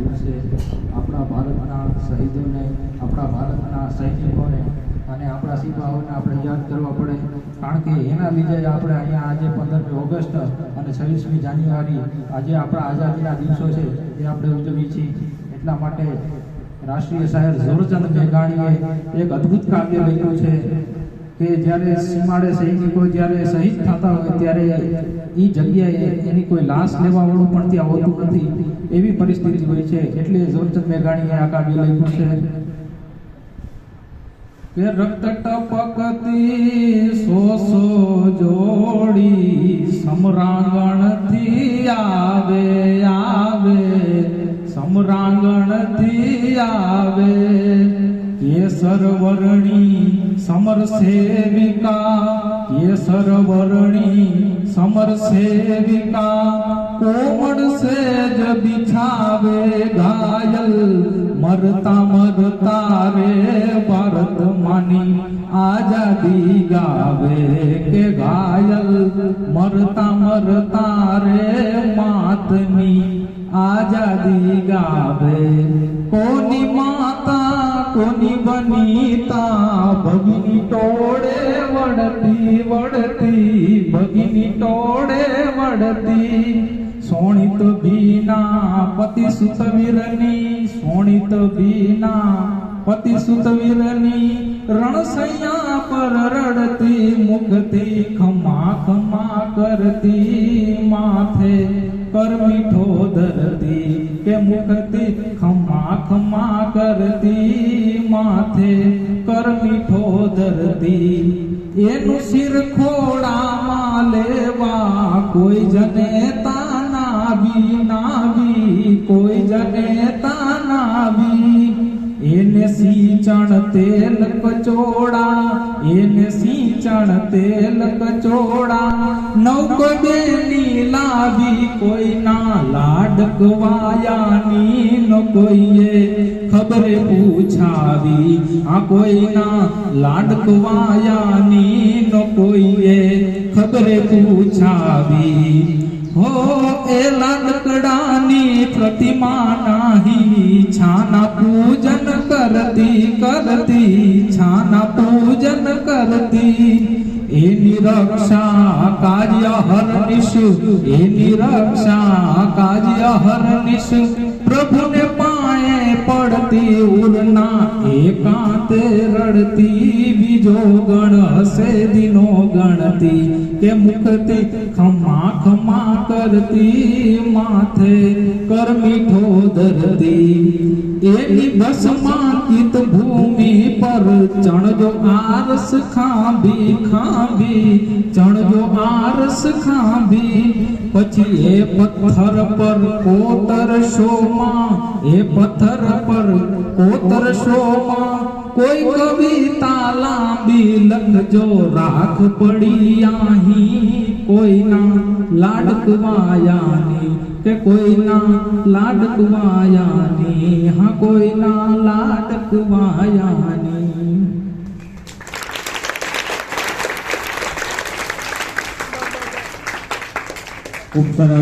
જરૂર છે। આપણા ભારતના શહીદોને, આપણા ભારતના સૈનિકોને અને આપણા સિપાહીઓને આપણે યાદ કરવા પડે, કારણ કે એના લીધે આપણે અહીંયા આજે 15મી ઓગસ્ટ અને 26મી જાન્યુઆરી આજે આપણા આઝાદીના દિવસો છે એ આપણે ઉજવીએ છીએ। એટલા માટે રાષ્ટ્રીય શાયર ઝવેરચંદ મેઘાણીએ એક અદ્ભુત કાવ્ય લખ્યું છે કે જ્યારે સીમાડે સૈનિકો જ્યારે શહીદ થતા હોય ત્યારે એ જગ્યાએ એની કોઈ લાશ લેવા વાળું પણ ત્યાં હોતું નથી, એવી પરિસ્થિતિ હોય છે। એટલે ઝવેરચંદ મેઘાણીએ આ કાવ્ય લખ્યું છે કે રક્ત ટપકતી સોસો જોડી સમરાંગણથી આવે આવે, સમરાંગણથી આવે, કેસર વર્ણી સમર સેવિકા, કેસર વર્ણી સમર સેવિકા, કોમળ સેજ બિછાવે ઘાયલ, મરતા મરતા રે ભારત માની આઝાદી ગાવે, કે ઘાયલ મરતા મરતા રે માતની આઝાદી ગાવે। કોની માતા કોની બનીતા, ભગીની ટોળે વળતી વળતી, ભગીની ટોળે વળતી, સોણિત ભીના પતિ સુતવીરની, સોણિત ભીના પતિ સુતવીરની, રણસૈયા પર રડતી મુખથી ખમા ખમા કરતી, માથે કર મીઠો ધરતી, કે મુખથી ખમા ખમા કરતી, માથે કર મીઠો ધરતી। એનું શિર ખોડામાં લેવા કોઈ જનેતા નાવી નાવી, કોઈ જનેતા નાવી, એને સિંચણ તેલ કચોડા, એને સિંચણ તેલ કચોડા, નૌકદેની લાવી, કોઈના લાડકવાયાની ન કોઈએ ખબરે પૂછાવી, આ કોઈના લાડકવાયાની ન કોઈએ ખબરે પૂછાવી। હો એ લાડકડાની પ્રતિમા નાહી, છાના પૂજન કરતી કરતી, છાના પૂજન કરતી, એની રક્ષા કાર્ય હરનિશ, એની રક્ષા કાર્ય હરનિશ, પ્રભુને પાયે પડતી ઉરના એકાંતે રડતી, બીજો ગણ હસે દિનો ગણતી, કે મુખથી ખમા ખમા કરતી, માથે કર મીઠો ધરતી। એની ભસ્માંકિત ભૂમિ પર ચણજો આરસ ખાંભી ખાંભી, ચણજો આરસ ખાંભી, પછી એ પથ્થર પર કોતર શોમાં, એ પથ્થર પર કોતર શોમાં, કોઈ કવિતા લાંબી લખજો રાખ પડી આહી, કોઈના લાડકવાયાની, કે કોઈના લાડકવાયાની, હા કોઈના લાડકવાયાની। ખૂબ સરસ।